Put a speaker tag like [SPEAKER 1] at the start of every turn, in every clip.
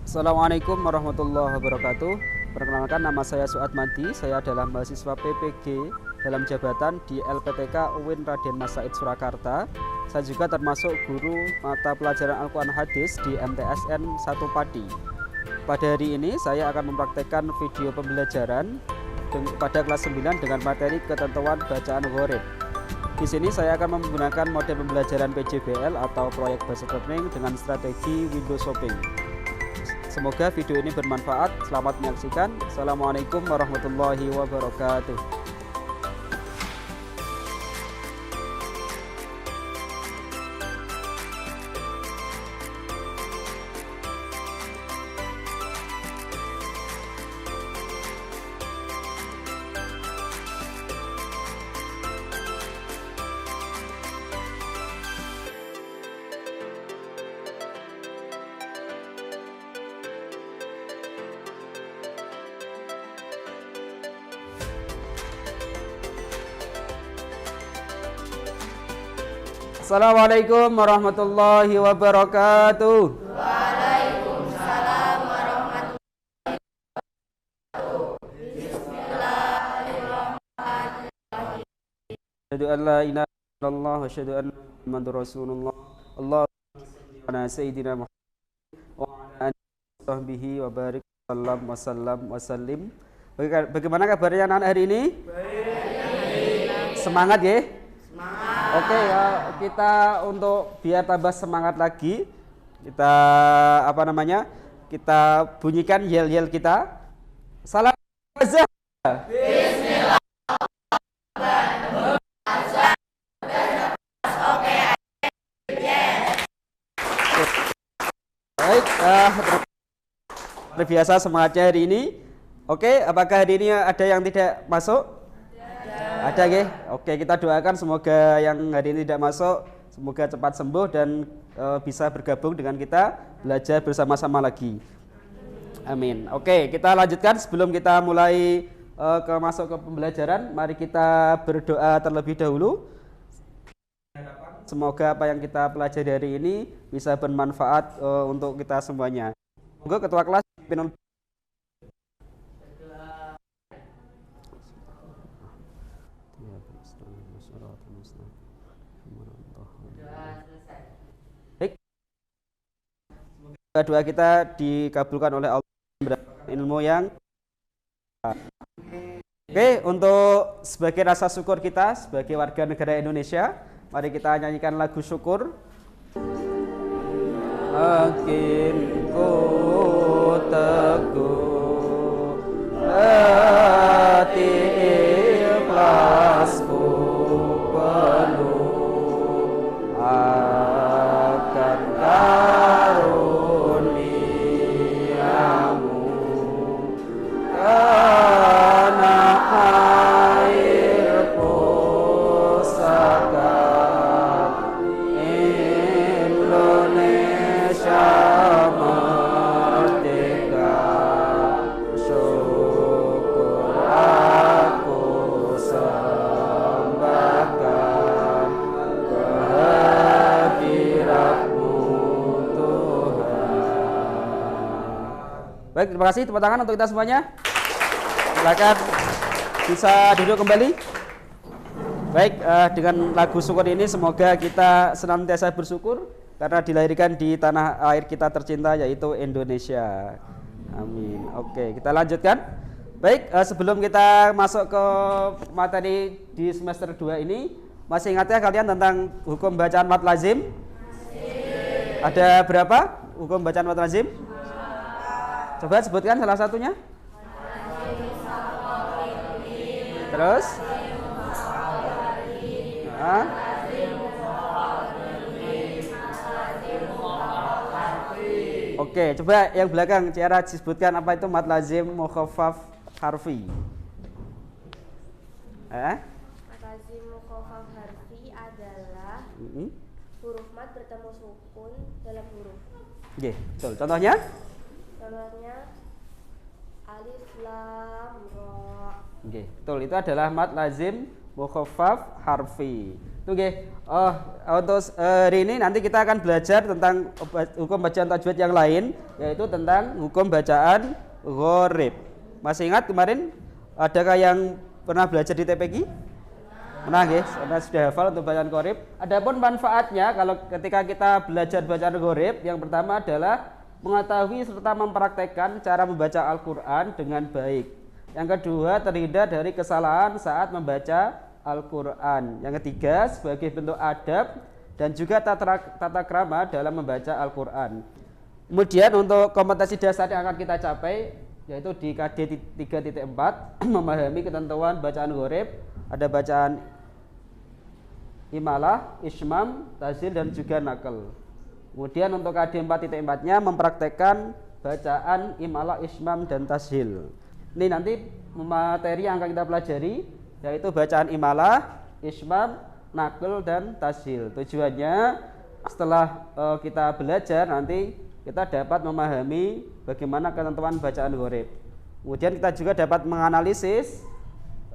[SPEAKER 1] Assalamualaikum warahmatullahi wabarakatuh. Perkenalkan, nama saya Suad Madi. Saya adalah mahasiswa PPG dalam jabatan di LPTK UIN Raden Mas Said Surakarta. Saya juga termasuk guru mata pelajaran Al-Quran Hadis di MTSN 1 Pati. Pada hari ini saya akan mempraktekkan video pembelajaran pada kelas 9 dengan materi ketentuan bacaan gharib. Di sini saya akan menggunakan model pembelajaran PJBL atau proyek basic learning dengan strategi window shopping. Semoga video ini bermanfaat. Selamat menyaksikan. Assalamualaikum warahmatullahi wabarakatuh. Assalamualaikum warahmatullahi wabarakatuh.
[SPEAKER 2] Waalaikumsalam warahmatullahi wabarakatuh. Bismillahirrahmanirrahim.
[SPEAKER 1] Asyhadu an la ilaha illallah wa asyhadu anna Muhammadar Rasulullah. Allahumma shalli ala sayyidina Muhammad wa ala alihi washabbihi wa barik wasallam wasallim. Bagaimana kabarnya anak hari ini? Baik. Semangat ya? Oke ya, kita untuk biar tambah semangat lagi, kita kita bunyikan yel-yel kita. Salam azan. Bismillah. Baik, biasa semangatnya hari ini. Oke, apakah hari ini ada yang tidak masuk? Ada ya? Oke, kita doakan semoga yang hari ini tidak masuk semoga cepat sembuh dan bisa bergabung dengan kita belajar bersama-sama lagi. Amin. Oke, kita lanjutkan sebelum kita mulai masuk ke pembelajaran. Mari kita berdoa terlebih dahulu. Semoga apa yang kita pelajari hari ini bisa bermanfaat untuk kita semuanya. Semoga ketua kelas doa kita dikabulkan oleh Allah, mendapatkan ilmu yang Oke, untuk sebagai rasa syukur kita sebagai warga negara Indonesia, mari kita nyanyikan lagu syukur. Makin ku teguh hati ikhlasku penuh akan karuniamu, karena air pusaka Indonesia merdeka. Syukur aku sembahkan kehadiratmu Tuhan. Baik, terima kasih. Tepuk tangan untuk kita semuanya. Silakan bisa duduk kembali. Baik, dengan lagu syukur ini semoga kita senantiasa bersyukur karena dilahirkan di tanah air kita tercinta yaitu Indonesia. Amin. Oke, kita lanjutkan. Baik, sebelum kita masuk ke materi di semester 2 ini, masih ingat ya kalian tentang hukum bacaan mad lazim? Ada berapa hukum bacaan mad lazim? Coba sebutkan salah satunya. Terus? Oke, coba yang belakang cara disebutkan apa itu mad lazim mukhaffaf harfi.
[SPEAKER 2] Mad lazim mukhaffaf harfi adalah huruf mad bertemu sukun dalam huruf.
[SPEAKER 1] Oke, betul. Contohnya?
[SPEAKER 2] Contohnya alif lam ra.
[SPEAKER 1] Oke, betul. Itu adalah mad lazim mukhaffaf harfi. Itu nggih. Untuk hari ini nanti kita akan belajar tentang hukum bacaan tajwid yang lain, yaitu tentang hukum bacaan gharib. Masih ingat kemarin adakah yang pernah belajar di TPQ? Pernah nggih? Karena sudah hafal untuk bacaan gharib. Adapun manfaatnya kalau ketika kita belajar bacaan gharib, yang pertama adalah mengetahui serta mempraktekkan cara membaca Al-Qur'an dengan baik. Yang kedua, terhindar dari kesalahan saat membaca Al-Qur'an. Yang ketiga, sebagai bentuk adab dan juga tata krama dalam membaca Al-Qur'an. Kemudian untuk kompetensi dasar yang akan kita capai yaitu di KD 3.4 memahami ketentuan bacaan gharib, ada bacaan imalah, ismam, tazil dan juga nakal. Kemudian untuk KD 4.4-nya mempraktekkan bacaan imalah, ismam dan tazil. Ini nanti materi yang akan kita pelajari yaitu bacaan imalah, ismam, nakal dan tazil. Tujuannya setelah kita belajar nanti kita dapat memahami bagaimana ketentuan bacaan gharib. Kemudian kita juga dapat menganalisis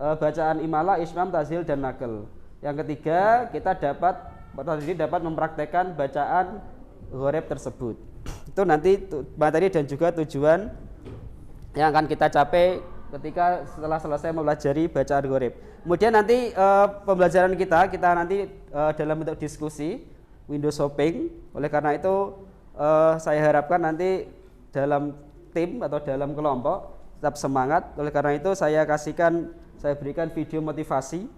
[SPEAKER 1] bacaan imalah, ismam, tazil dan nakal. Yang ketiga, kita dapat mempraktekkan bacaan gharib tersebut. Itu nanti materi dan juga tujuan yang akan kita capai ketika setelah selesai mempelajari bacaan gharib. Kemudian nanti pembelajaran kita nanti dalam bentuk diskusi, window shopping. Oleh karena itu saya harapkan nanti dalam tim atau dalam kelompok tetap semangat. Oleh karena itu saya berikan video motivasi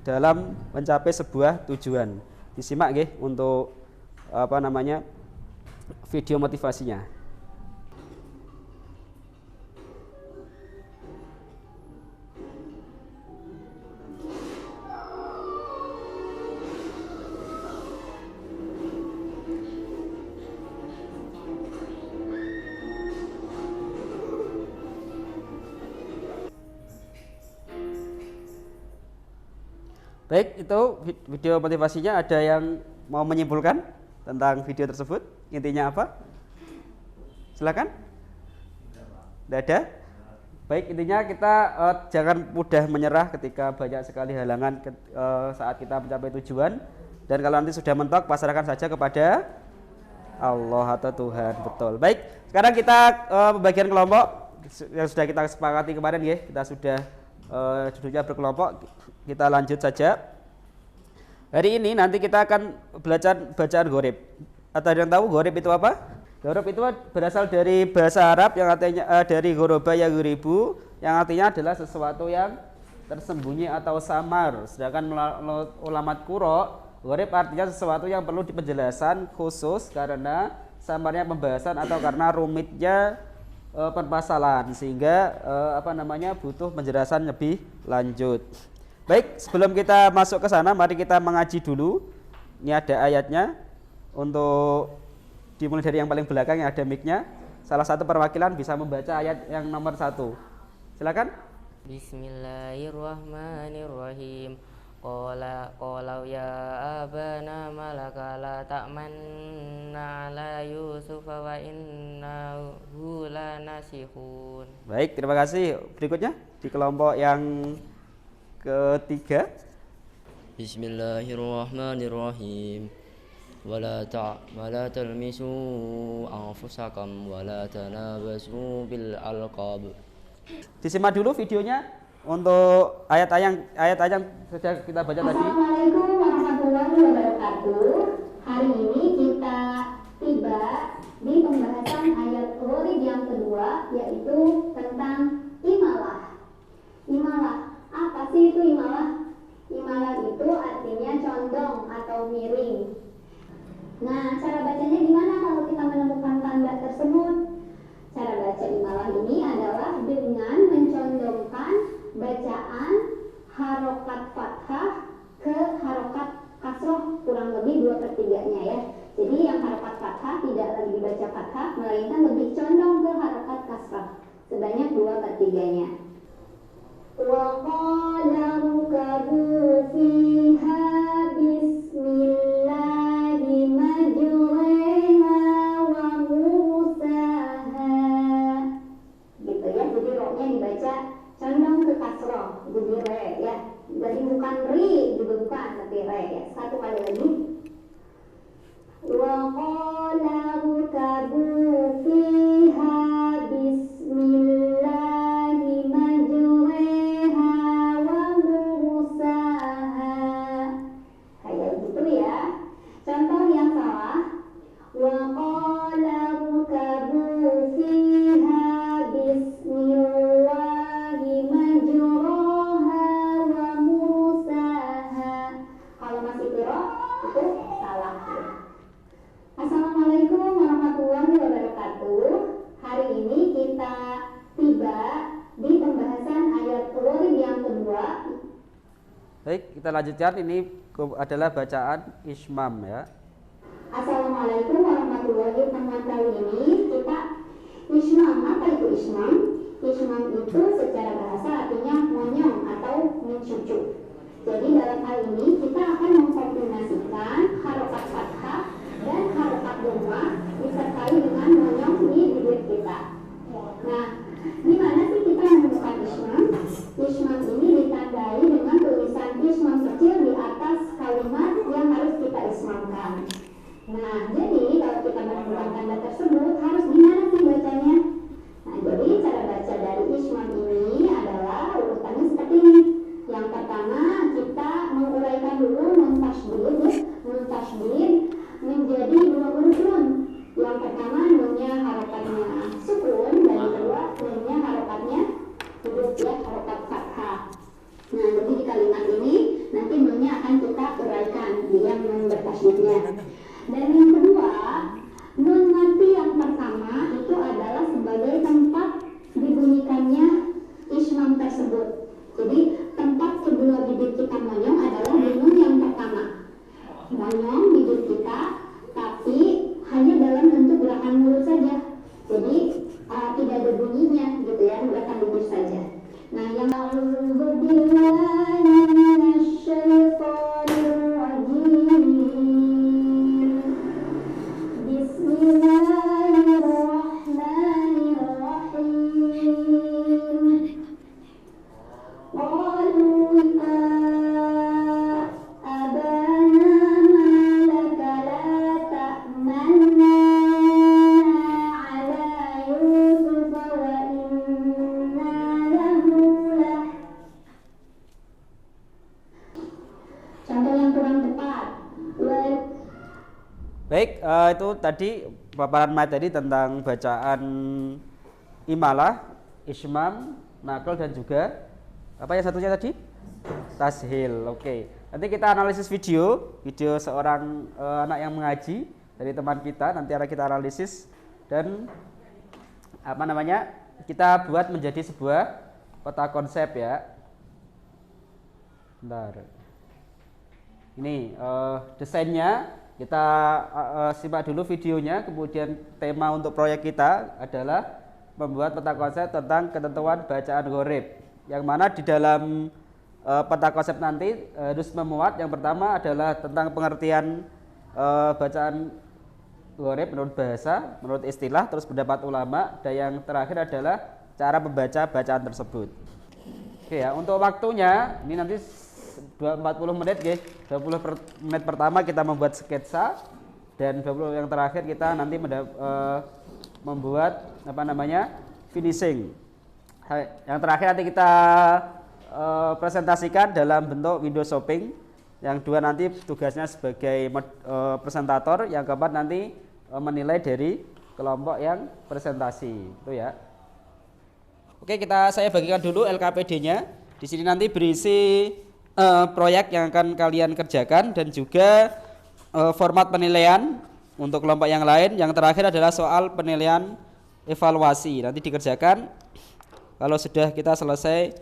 [SPEAKER 1] dalam mencapai sebuah tujuan. Disimak nggih untuk video motivasinya. Baik, itu video motivasinya. Ada yang mau menyimpulkan tentang video tersebut? Intinya apa? Silakan. Tidak ada? Baik, intinya kita jangan mudah menyerah ketika banyak sekali halangan saat kita mencapai tujuan. Dan kalau nanti sudah mentok, pasrahkan saja kepada Allah atau Tuhan. Betul. Baik, sekarang kita pembagian kelompok yang sudah kita sepakati kemarin ya. Kita sudah duduknya berkelompok. Kita lanjut saja. Hari ini nanti kita akan belajar bacaan gharib. Atau ada yang tahu gharib itu apa? Gharib itu berasal dari bahasa Arab yang artinya dari ghoroba ya ghuribu, yang artinya adalah sesuatu yang tersembunyi atau samar. Sedangkan ulama qura, gharib artinya sesuatu yang perlu penjelasan khusus karena samarnya pembahasan atau karena rumitnya permasalahan sehingga butuh penjelasan lebih lanjut. Baik, sebelum kita masuk ke sana, mari kita mengaji dulu. Ini ada ayatnya. Untuk dimulai dari yang paling belakang yang ada mic-nya. Salah satu perwakilan bisa membaca ayat yang nomor 1. Silakan.
[SPEAKER 3] Bismillahirrahmanirrahim. Qala ya abana malaka la ta'manna ala Yusuf wa innahu lanasihun.
[SPEAKER 1] Baik, terima kasih. Berikutnya di kelompok yang ketiga.
[SPEAKER 3] Bismillahirrahmanirrahim. Wala talmisu anfusakum wala tanabasu bil alqab.
[SPEAKER 1] Disimak dulu videonya untuk ayat-ayat yang sudah kita baca tadi.
[SPEAKER 4] Assalamualaikum warahmatullahi wabarakatuh. Hari ini kita tiba di pembahasan ayat gharib yang kedua, yaitu tentang imalah. Imalah, apa sih itu imalah? Imalah itu artinya condong atau miring. Nah, cara bacanya gimana kalau kita menemukan tanda tersebut? Cara baca imalah ini adalah dengan mencondongkan bacaan harokat fathah ke harokat kasroh, kurang lebih 2/3-nya ya. Jadi yang harokat fathah tidak lagi dibaca fathah, melainkan lebih condong ke harokat kasroh sebanyak 2/3-nya. Wa qala rukabu fiha bismillahi majriha wa mursaha. Gitu ya, jadi rohnya dibaca condong ke kasroh, jadi re.
[SPEAKER 1] Kita lanjutkan, ini adalah bacaan Ismam ya.
[SPEAKER 4] Assalamualaikum warahmatullahi wabarakatuh. Kali ini kita Ismam. Apa itu Ismam? Ismam itu secara bahasa artinya monyong atau mencucu. Jadi dalam hal ini kita akan mengkombinasikan harokat fathah dan harokat dhammah disertai dengan monyong di bibir kita. Nah, gimana sih kita menemukan Ismam? Ismam ini ditandai dengan tulisan Ismam kecil di atas kalimat yang harus kita ismamkan. Nah, jadi kalau kita menemukan tanda tersebut harus gimana sih bacanya? Nah, jadi cara baca dari Ismam ini adalah urutannya seperti ini. Yang pertama kita menguraikan dulu nun tasydid menjadi dua huruf nun. Yang pertama nunnya harokatnya sukun dan yang kedua nunnya harokatnya huruf ya, harokat fathah. Nah, jadi di kalimat ini nanti nunnya akan kita uraikan dia nun bertasydidnya. Dan yang kedua, nun mati yang pertama itu adalah sebagai tempat dibunyikannya ismam tersebut. Jadi tempat kedua bibir kita monyong adalah di nun yang pertama. Monyong bibir kita, tapi hanya dalam bentuk gerakan mulut saja. Jadi tidak ada bunyinya gitu ya, gerakan bibir saja. Nah, yang
[SPEAKER 1] Baik, itu tadi paparan materi tentang bacaan imalah, ismam, nakal dan juga apa yang satunya tadi? Tashil. Oke. Nanti kita analisis video seorang anak yang mengaji dari teman kita, nanti akan kita analisis dan apa namanya? Kita buat menjadi sebuah peta konsep ya. Bentar. Ini desainnya. Kita simak dulu videonya, kemudian tema untuk proyek kita adalah membuat peta konsep tentang ketentuan bacaan gharib. Yang mana di dalam peta konsep nanti harus memuat yang pertama adalah tentang pengertian bacaan gharib menurut bahasa, menurut istilah, terus pendapat ulama, dan yang terakhir adalah cara membaca bacaan tersebut. Oke ya, untuk waktunya ini nanti 40 menit guys. 20 menit pertama kita membuat sketsa dan 20 yang terakhir kita nanti membuat apa namanya? Finishing. Yang terakhir nanti kita presentasikan dalam bentuk window shopping. Yang dua nanti tugasnya sebagai presentator, yang keempat nanti menilai dari kelompok yang presentasi. Itu ya. Oke, saya bagikan dulu LKPD-nya. Di sini nanti berisi proyek yang akan kalian kerjakan dan juga format penilaian untuk kelompok yang lain. Yang terakhir adalah soal penilaian evaluasi. Nanti dikerjakan kalau sudah kita selesai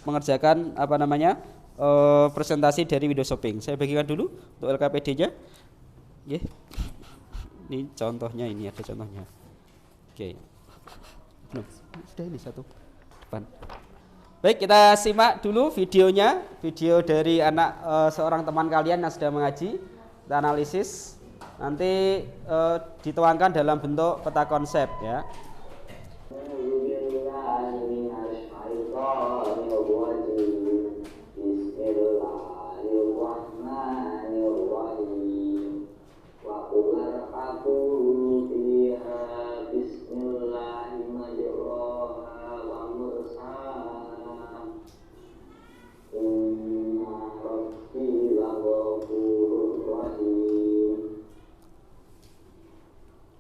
[SPEAKER 1] mengerjakan apa namanya presentasi dari video shopping. Saya bagikan dulu untuk LKPD-nya. Ini contohnya, ini ada contohnya. Oke. Belum. Sudah ini satu depan. Baik, kita simak dulu videonya, video dari anak seorang teman kalian yang sudah mengaji, kita analisis, nanti dituangkan dalam bentuk peta konsep ya.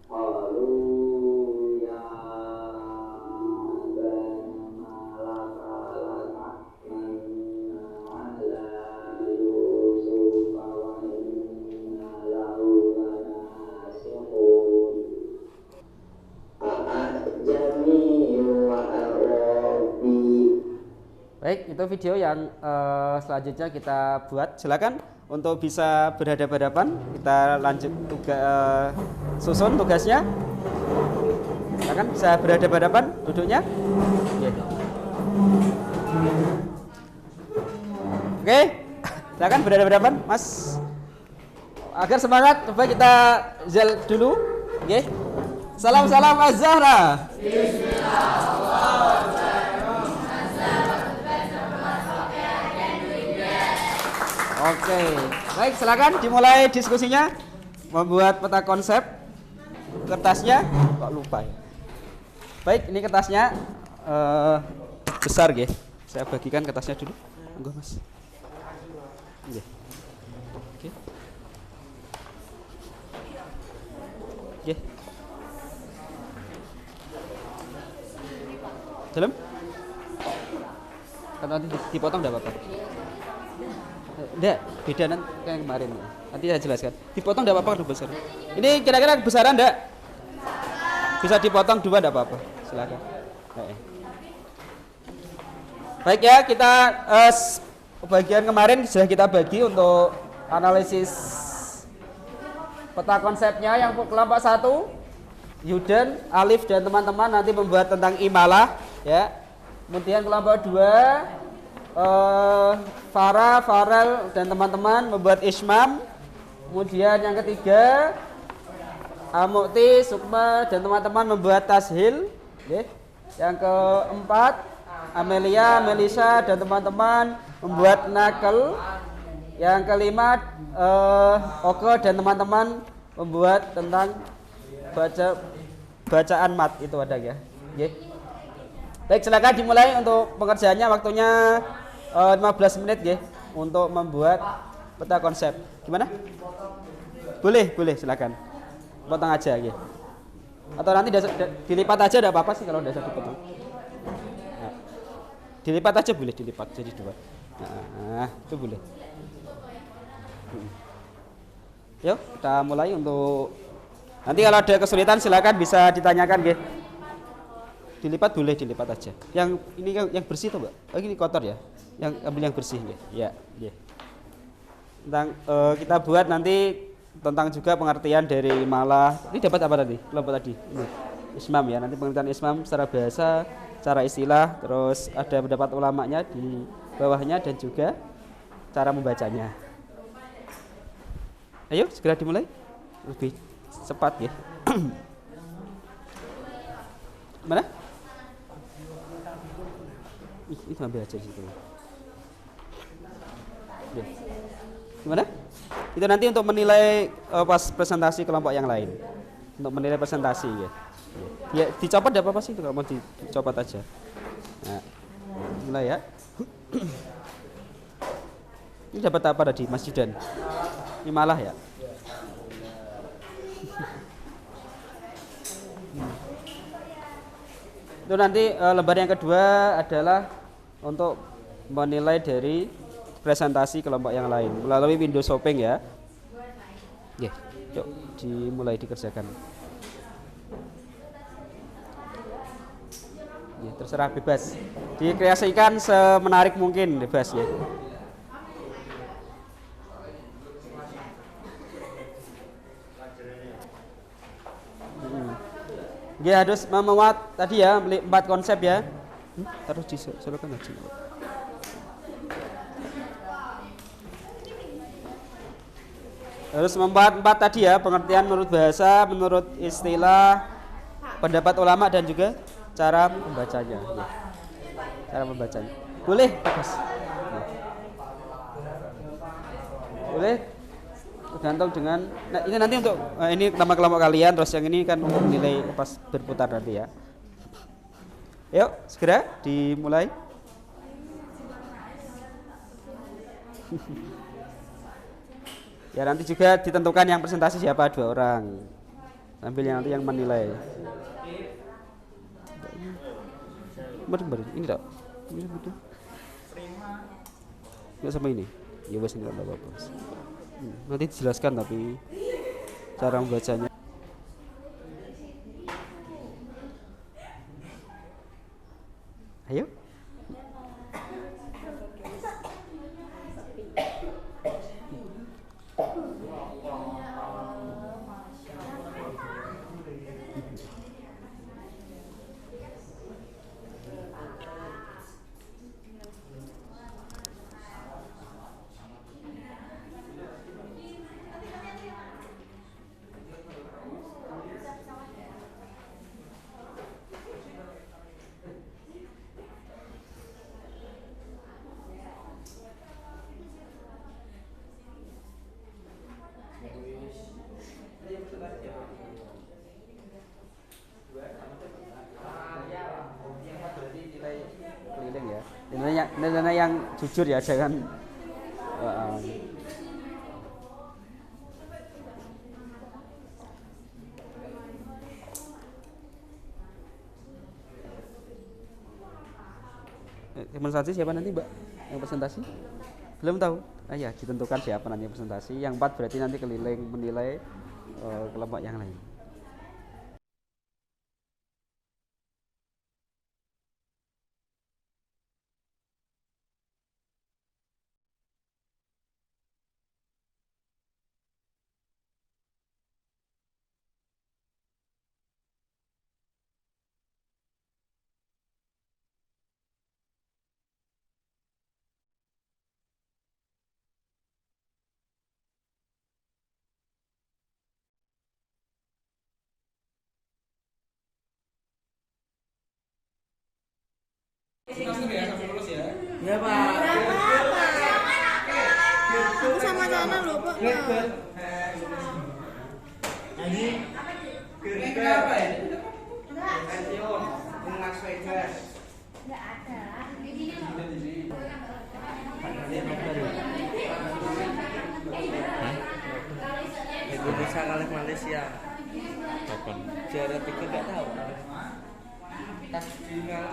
[SPEAKER 5] Hallelujah.
[SPEAKER 1] Baik, itu video yang selanjutnya kita buat. Silakan untuk bisa berhadapan-hadapan. Kita lanjut susun tugasnya. Silakan bisa berhadapan-hadapan duduknya. Oke, silakan berhadapan-hadapan, Mas. Agar semangat, coba kita zel dulu. Oke. Salam Az-Zahra. Oke, baik, silakan dimulai diskusinya. Membuat peta konsep. Kertasnya kok lupa ya. Baik, ini kertasnya besar ya. Saya bagikan kertasnya dulu. Monggo, Mas. Oke. Oke. Oke. Dalam? Kan nanti dipotong enggak apa-apa. Enggak, beda nanti kayak kemarin. Nanti saya jelaskan. Dipotong enggak apa-apa kan besar. Ini kira-kira besaran enggak? Bisa dipotong dua enggak apa-apa. Silakan. Baik ya, kita bagian kemarin sudah kita bagi untuk analisis peta konsepnya. Yang kelompok 1 Yuden, Alif dan teman-teman nanti membuat tentang imalah ya. Kemudian kelompok 2 Farah, Farel dan teman-teman membuat ismam. Kemudian yang ketiga Amukti, Sukma dan teman-teman membuat tashil. Yang keempat Amelia, Melisa dan teman-teman membuat nakal. Yang kelima Oke dan teman-teman membuat tentang bacaan mat itu ada ya. Baik, silakan dimulai untuk pengerjaannya. Waktunya 15 menit ya untuk membuat peta konsep. Gimana? Boleh silakan. Potong aja ya. Atau nanti dilipat aja enggak apa-apa sih kalau dasar dipotong. Nah, dilipat aja boleh, dilipat jadi 2. Nah, itu boleh. Yuk, kita mulai untuk nanti kalau ada kesulitan silakan bisa ditanyakan nggih. Dilipat boleh, dilipat aja. Yang ini yang bersih tuh, Mbak. Oh, ini kotor ya. Yang ambil yang bersih nggih. Ya, nggih. Tentang kita buat nanti tentang juga pengertian dari malah. Ini dapat apa tadi? Kelompok tadi. Ini. Ismam ya. Nanti pengertian ismam secara bahasa, secara istilah, terus ada pendapat ulamanya di bawahnya dan juga cara membacanya. Ayo segera dimulai. Lebih cepat ya. Mana? Itu ambil aja di situ. Ya. Gimana? Itu nanti untuk menilai pas presentasi kelompok yang lain. Untuk menilai presentasi ya. Ya dicopot enggak apa-apa sih itu kalau mau dicopot aja. Nah, mulai ya. Ini dapat apa tadi Mas Judan? Ini malah ya. Itu nanti lembar yang kedua adalah untuk menilai dari presentasi kelompok yang lain melalui window shopping ya. Oke, yuk dimulai dikerjakan. Ya, terserah bebas. Dikreasikan semenarik mungkin bebas ya. Ya harus memuat tadi ya 4 konsep ya. Harus disolokan aja. Harus membuat 4 tadi ya, pengertian menurut bahasa, menurut istilah, pendapat ulama dan juga cara membacanya. Ya. Cara membacanya. Boleh, bagus. Ya. Boleh. Tergantung dengan ini nanti untuk ini nama kelompok kalian, terus yang ini kan untuk nilai pas berputar nanti ya. Yuk segera dimulai. Ya nanti juga ditentukan yang presentasi siapa, 2 orang. Ambil yang nanti yang menilai. Bener ini tak? Ini betul. Enggak sama ini. Ya wes enggak apa-apa. Nanti dijelaskan tapi cara membacanya. Ayo. Nilainya yang jujur ya, jangan presentasi siapa nanti Mbak yang presentasi? Belum tahu? Ya ditentukan siapa nanti yang presentasi. Yang 4 berarti nanti keliling menilai kelompok yang lain.
[SPEAKER 5] Ya Pak.
[SPEAKER 2] Aku sama Jana loh Pak.
[SPEAKER 5] Jadi kenapa ya? Mas Vegas.
[SPEAKER 2] Enggak ada.
[SPEAKER 5] Indonesia kalah Malaysia.
[SPEAKER 3] Kapan?
[SPEAKER 5] Juara 3 enggak tahu. Tas tinggal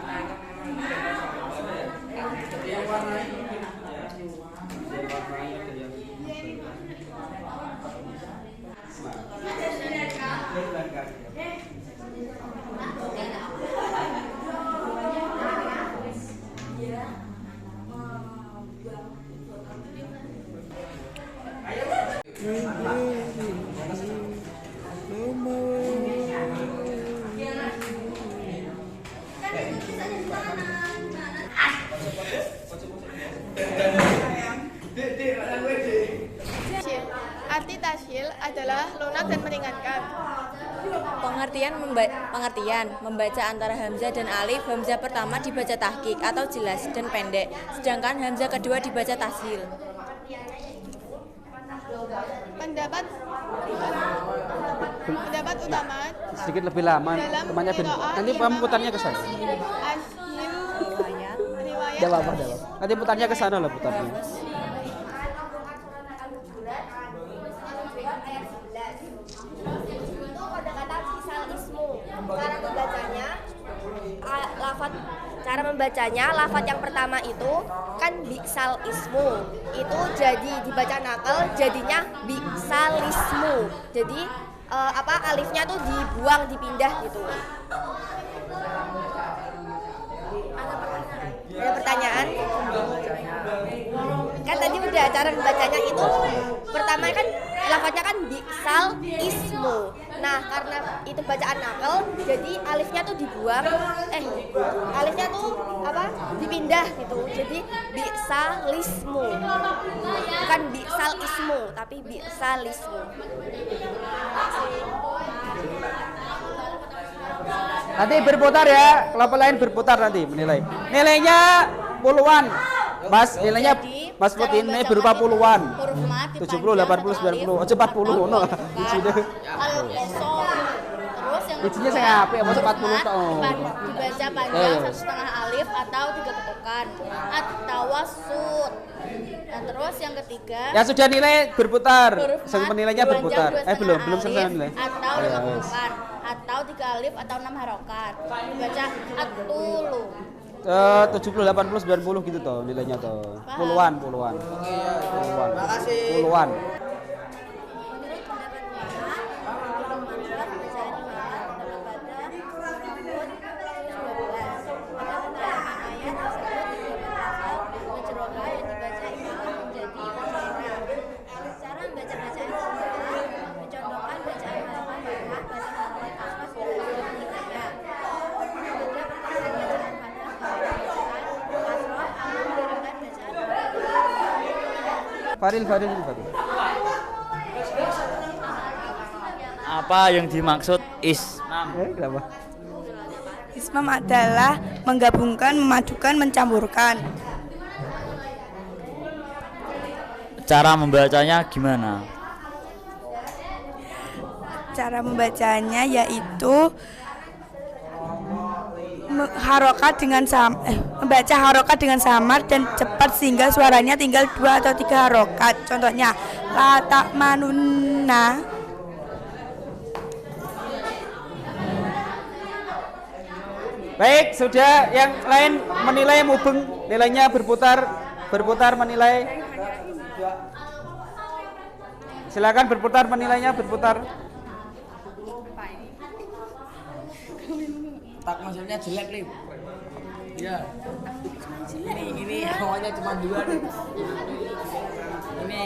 [SPEAKER 2] Arti tasyil adalah lunak dan meringankan.
[SPEAKER 6] Pengertian membaca antara hamzah dan alif. Hamzah pertama dibaca tahqiq atau jelas dan pendek, sedangkan hamzah kedua dibaca tasyil.
[SPEAKER 2] Pendapat utama
[SPEAKER 1] Sedikit lebih lama
[SPEAKER 2] dalam
[SPEAKER 1] temannya
[SPEAKER 2] qiraah
[SPEAKER 1] nanti kamu putarnya ke sana.
[SPEAKER 2] asyil riwayat
[SPEAKER 1] Tidak apa-apa. Nanti putarnya ke sana lah putarnya.
[SPEAKER 2] Cara membacanya, lafadz yang pertama itu kan biksal ismu, itu jadi dibaca nakal jadinya biksalismu. Jadi alifnya tuh dibuang, dipindah gitu. Ada pertanyaan? Kan tadi udah cara membacanya itu pertama kan lafadznya kan biksal ismu. Nah karena itu bacaan nakal, jadi alifnya tuh dibuang, alifnya tuh dipindah gitu. Jadi biksalismu, bukan biksal ismu, tapi biksalismu.
[SPEAKER 1] Nanti berputar ya, kelompok lain berputar nanti menilai. Nilainya puluhan. Mas, nilainya Mas Putin ini berupa puluhan. 70, 80, 90, 40 no. Izinnya saya apa ya, 40 tahun.
[SPEAKER 6] Dibaca panjang 1,5 alif atau 3 ketukan atau wasut. Nah terus yang ketiga
[SPEAKER 1] Ya sudah nilai berputar.
[SPEAKER 6] huruf mat
[SPEAKER 1] Penilainya berputar. Belum selesai nilai.
[SPEAKER 6] atau 5 ketukan atau 3 alif atau 6 harokat. Dibaca atulu.
[SPEAKER 1] 70, 80, 90 gitu toh nilainya toh. Puluhan. Puluhan. Faril.
[SPEAKER 7] Apa yang dimaksud ismam?
[SPEAKER 1] Kenapa?
[SPEAKER 8] Ismam adalah menggabungkan, memadukan, mencampurkan.
[SPEAKER 7] Cara membacanya gimana?
[SPEAKER 8] Cara membacanya yaitu harokat dengan membaca harokat dengan samar dan cepat sehingga suaranya tinggal 2 atau 3 harokat. Contohnya la ta'manunna.
[SPEAKER 1] Baik, sudah. Yang lain menilai mubeng, nilainya berputar menilai. Silakan berputar menilainya, berputar.
[SPEAKER 5] Tak maksudnya jelek nih. Iya. Ini awalnya cuma 2 nih. Ini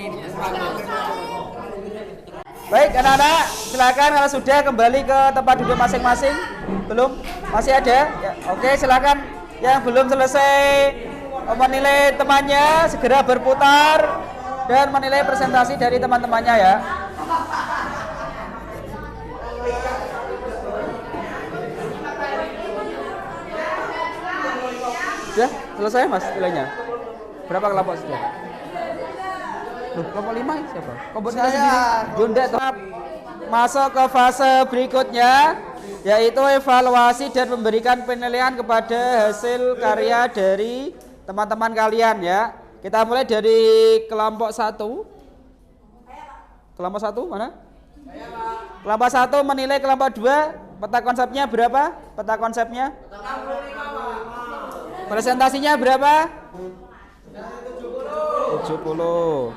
[SPEAKER 1] Baik, anak-anak, silakan kalau sudah kembali ke tempat duduk masing-masing. Belum? Masih ada? Ya, oke, silakan. Yang belum selesai menilai temannya segera berputar dan menilai presentasi dari teman-temannya ya. Sudah selesai Mas nilainya? Berapa kelompok sudah? Kelompok 5 siapa? Kelompok sendiri. Yunda masuk ke fase berikutnya, yaitu evaluasi dan memberikan penilaian kepada hasil karya dari teman-teman kalian ya. Kita mulai dari kelompok 1. Kelompok 1 mana? Kelompok 1 menilai kelompok 2. Peta konsepnya berapa? Peta konsepnya? 65. Presentasinya berapa? 70.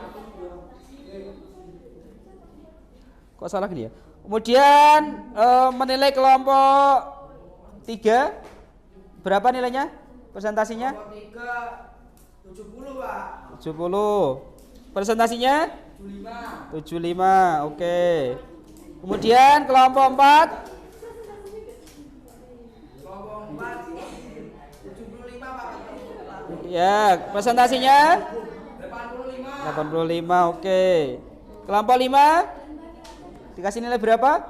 [SPEAKER 1] Kok salah gini ya? Kemudian menilai kelompok 3. Berapa nilainya? Presentasinya? 70, Pak. 70. Presentasinya? 75. Oke. Kemudian kelompok 4. Ya, presentasinya 85. Oke. Kelompok 5 dikasih nilai berapa?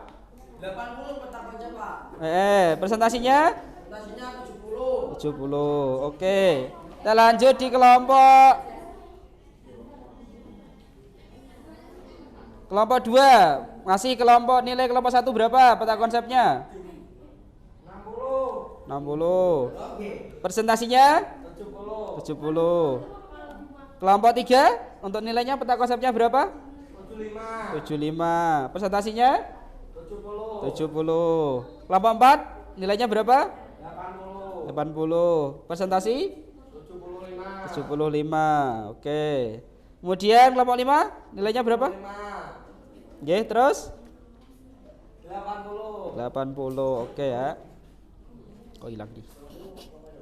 [SPEAKER 1] 80 peta konsep, Pak. Presentasinya? Presentasinya 70. Oke. Kita lanjut di kelompok 2. Ngasih nilai kelompok 1 berapa? Peta konsepnya? 60. Presentasinya? 70. Kelompok 3 untuk nilainya peta konsepnya berapa? 75. Presentasinya? 70. Kelompok 4 nilainya berapa? 80. Presentasi? 75. Oke. Kemudian kelompok 5 nilainya berapa? Oke, terus? 80. Oke ya. Kok hilang nih?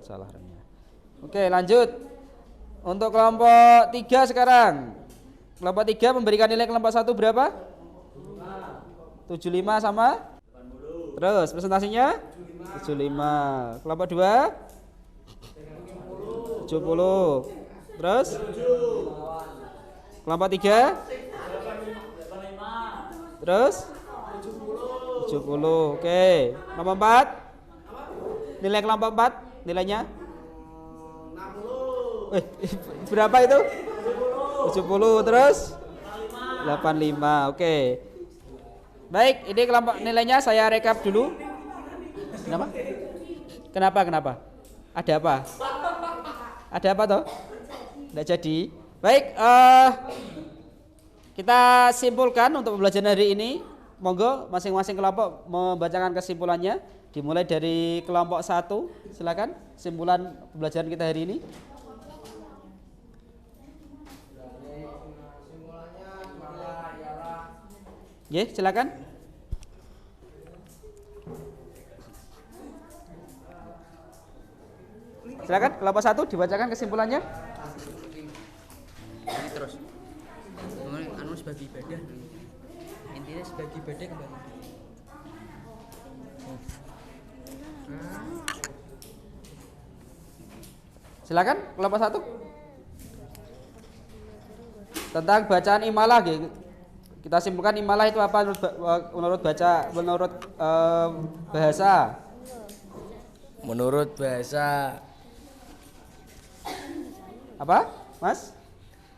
[SPEAKER 1] Salah remnya. Oke, lanjut. Untuk kelompok 3 sekarang. Kelompok 3 memberikan nilai kelompok 1 berapa? 75 sama? 80. Terus presentasinya? 75. Kelompok 2? 70. Terus? Kelompok 3? Terus? 70. Oke. Kelompok 4? Nilai kelompok 4 nilainya? Berapa itu? 70. Terus? 85. Oke. Baik, ini kelompok nilainya saya rekap dulu. Kenapa? Ada apa? Ada apa toh? Tidak jadi. Baik, kita simpulkan untuk pembelajaran hari ini. Monggo masing-masing kelompok membacakan kesimpulannya. Dimulai dari kelompok 1. Silakan kesimpulan pembelajaran kita hari ini. Ya, silakan. Silakan kelompok 1 dibacakan kesimpulannya.
[SPEAKER 5] ini terus. Anu sebagai ibadah. Intinya sebagai ibadah kembali.
[SPEAKER 1] Silakan kelompok 1. Tentang bacaan imalah gitu. Kita simpulkan imalah itu apa menurut bahasa.
[SPEAKER 5] Menurut bahasa
[SPEAKER 1] Apa, Mas?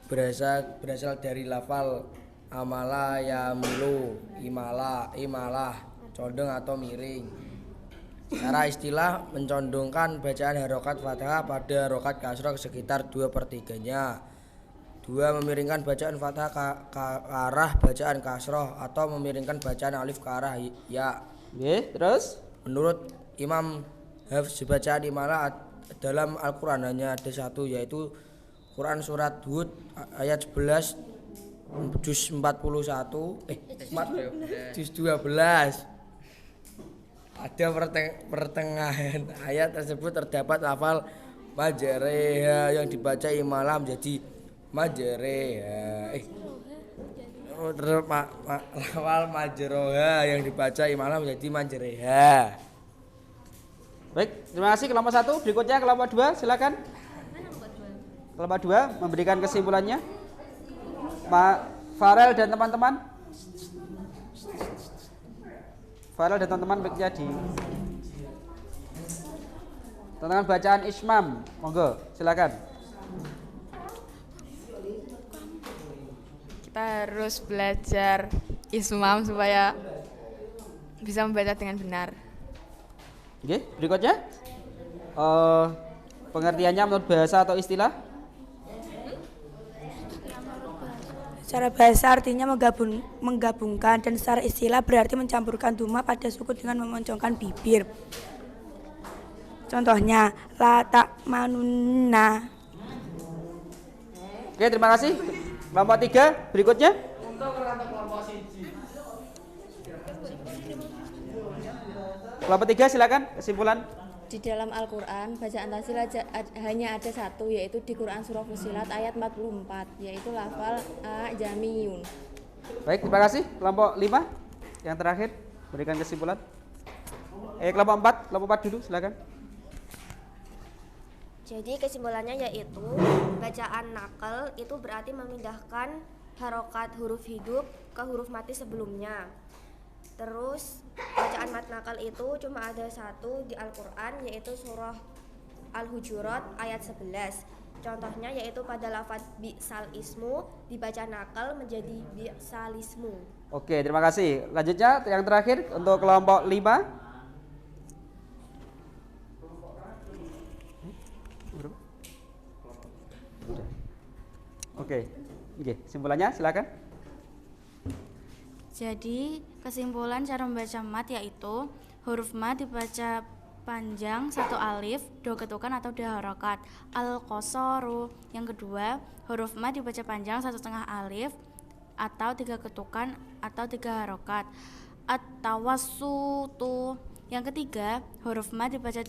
[SPEAKER 5] berasal dari lafal amala yamilu, imalah, condong atau miring.
[SPEAKER 9] Secara istilah mencondongkan bacaan harokat fathah pada harokat kasroh sekitar 2/3-nya. 2. Memiringkan bacaan fathah ke arah bacaan kasroh atau memiringkan bacaan alif ke arah ya.
[SPEAKER 1] Oke, terus
[SPEAKER 9] Menurut Imam Hafs bacaan imalah dalam Al-Quran hanya ada satu, yaitu Quran surat Hud ayat 11 juz 41 juz 12. Ada pertengahan ayat tersebut terdapat lafal majreha yang dibaca imalah menjadi majreha. Lafal majroha yang dibaca imalah menjadi majreha.
[SPEAKER 1] baik, terima kasih kelompok 1. Berikutnya kelompok 2, silakan. Kelompok 2 memberikan kesimpulannya. Pak Farel dan teman-teman. Farel dan teman-teman baiknya di tentang bacaan Ismam. Monggo, silakan.
[SPEAKER 10] Kita harus belajar Ismam supaya bisa membaca dengan benar.
[SPEAKER 1] Oke, berikutnya pengertiannya menurut bahasa atau istilah.
[SPEAKER 8] Secara bahasa artinya menggabungkan, dan secara istilah berarti mencampurkan duma pada suku dengan memoncongkan bibir. Contohnya la ta'manunna.
[SPEAKER 1] Oke, terima kasih. Kelompok 3 berikutnya. Kelompok 3 silakan kesimpulan.
[SPEAKER 6] Di dalam Al-Quran, bacaan tasil hanya ada satu, yaitu di Quran Surah Fussilat ayat 44, yaitu lafal jamiyun.
[SPEAKER 1] Baik, terima kasih. Kelompok 5 yang terakhir berikan kesimpulan. Kelompok 4 dulu silakan.
[SPEAKER 2] Jadi kesimpulannya yaitu bacaan nakal itu berarti memindahkan harokat huruf hidup ke huruf mati sebelumnya. Terus bacaan mat nakal itu cuma ada satu di Al-Quran, yaitu surah Al-Hujurat ayat 11. Contohnya yaitu pada lafaz bi'sal ismu dibaca nakal menjadi bi'sal ismu.
[SPEAKER 1] Oke, terima kasih. Lanjutnya yang terakhir untuk kelompok 5. Oke, kesimpulannya silakan.
[SPEAKER 11] Jadi kesimpulan cara membaca mat yaitu huruf mat dibaca panjang 1 alif, 2 ketukan atau 2 harokat. Al-Qasaru. Yang kedua, huruf mat dibaca panjang 1,5 alif atau 3 ketukan atau 3 harokat. At-Tawassutu. Yang ketiga, huruf mat dibaca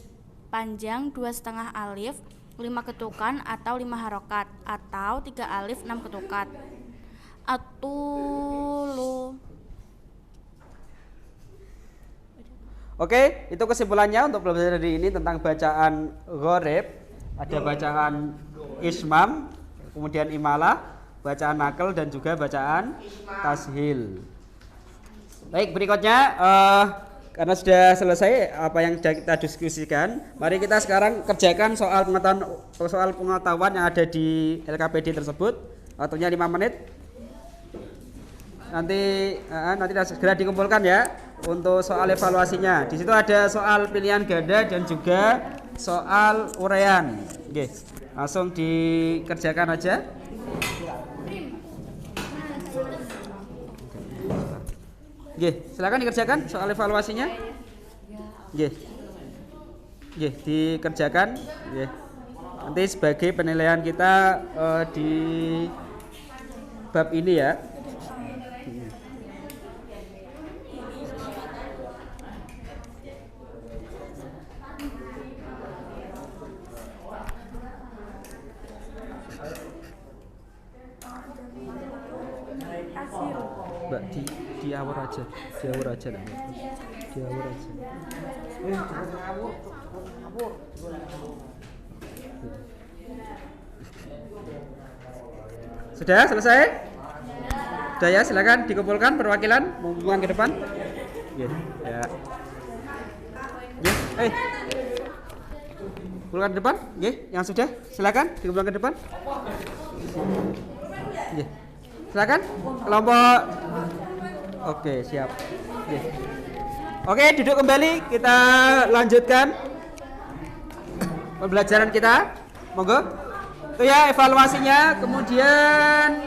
[SPEAKER 11] panjang 2,5 alif, 5 ketukan atau 5 harokat atau 3 alif 6 ketukan. At-Tulu.
[SPEAKER 1] Oke, itu kesimpulannya untuk pelajaran hari ini tentang bacaan gharib. Ada bacaan ismam, kemudian imalah, bacaan nakal, dan juga bacaan tashil. Baik, berikutnya karena sudah selesai apa yang sudah kita diskusikan, mari kita sekarang kerjakan soal pengetahuan yang ada di LKPD tersebut. Waktunya 5 menit. Nanti segera dikumpulkan ya untuk soal evaluasinya. Di situ ada soal pilihan ganda dan juga soal uraian. Oke, langsung dikerjakan aja. Oke, silakan dikerjakan soal evaluasinya. Oke, dikerjakan. Oke. Nanti sebagai penilaian kita di bab ini ya. Mbak diawur aja nak. Diawur aja. Sudah selesai? Sudah ya, silakan dikumpulkan perwakilan mengumpulkan ke depan. Ya. Kumpulkan ke depan. Yang sudah silakan dikumpulkan ke depan. Silakan kelompok. Oke, siap. Oke, duduk kembali. Kita lanjutkan pembelajaran kita. Monggo. Itu ya evaluasinya. Kemudian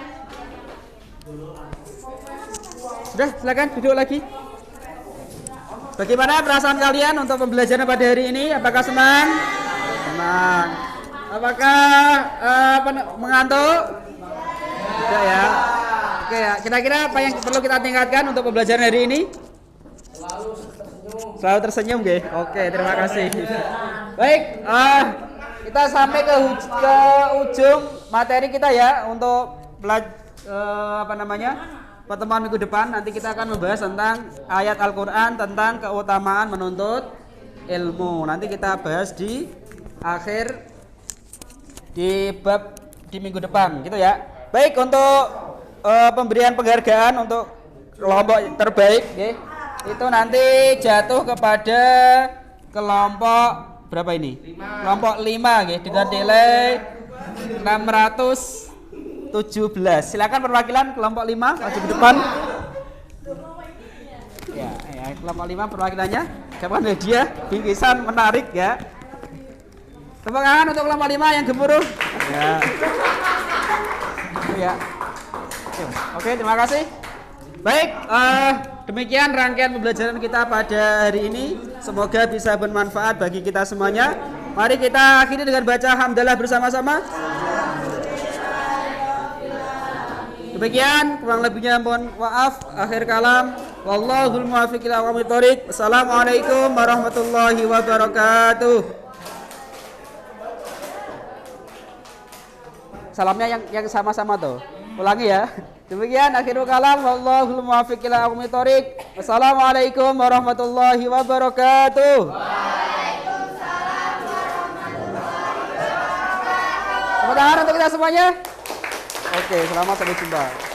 [SPEAKER 1] sudah, silakan duduk lagi. Bagaimana perasaan kalian untuk pembelajaran pada hari ini? Apakah senang? Senang. Apakah mengantuk? Tidak ya. Oke ya. Kira-kira apa yang perlu kita tingkatkan untuk pembelajaran hari ini? Selalu tersenyum, nggih. Oke, terima kasih. Baik, kita sampai ke ujung materi kita ya untuk pertemuan minggu depan. Nanti kita akan membahas tentang ayat Al-Qur'an tentang keutamaan menuntut ilmu. Nanti kita bahas di akhir di bab di minggu depan, gitu ya. Baik, untuk pemberian penghargaan untuk kelompok terbaik, okay, itu nanti jatuh kepada kelompok berapa ini? 5. Kelompok 5, okay, dengan nilai 617. Silakan perwakilan kelompok 5 maju ke depan. Ya, kelompok 5 perwakilannya. Dapat hadiah bingkisan menarik ya. Tepuk tangan untuk kelompok 5 yang gemuruh. Ya. Ya. Oke, terima kasih. Baik, demikian rangkaian pembelajaran kita pada hari ini. Semoga bisa bermanfaat bagi kita semuanya. Mari kita akhiri dengan baca hamdalah bersama-sama. Demikian, kurang lebihnya mohon maaf. Akhir kalam, wallahul muwaffiq ila aqwamit thoriq. Assalamualaikum warahmatullahi wabarakatuh. Salamnya yang sama-sama tuh. Ulangi ya. Demikian akhirul kalam, wallahul muwaffiq ila aqwamit thoriq. Wassalamualaikum warahmatullahi wabarakatuh. Waalaikumsalam warahmatullahi wabarakatuh. Tepuk tangan untuk kita semuanya. Oke, selamat sampai jumpa.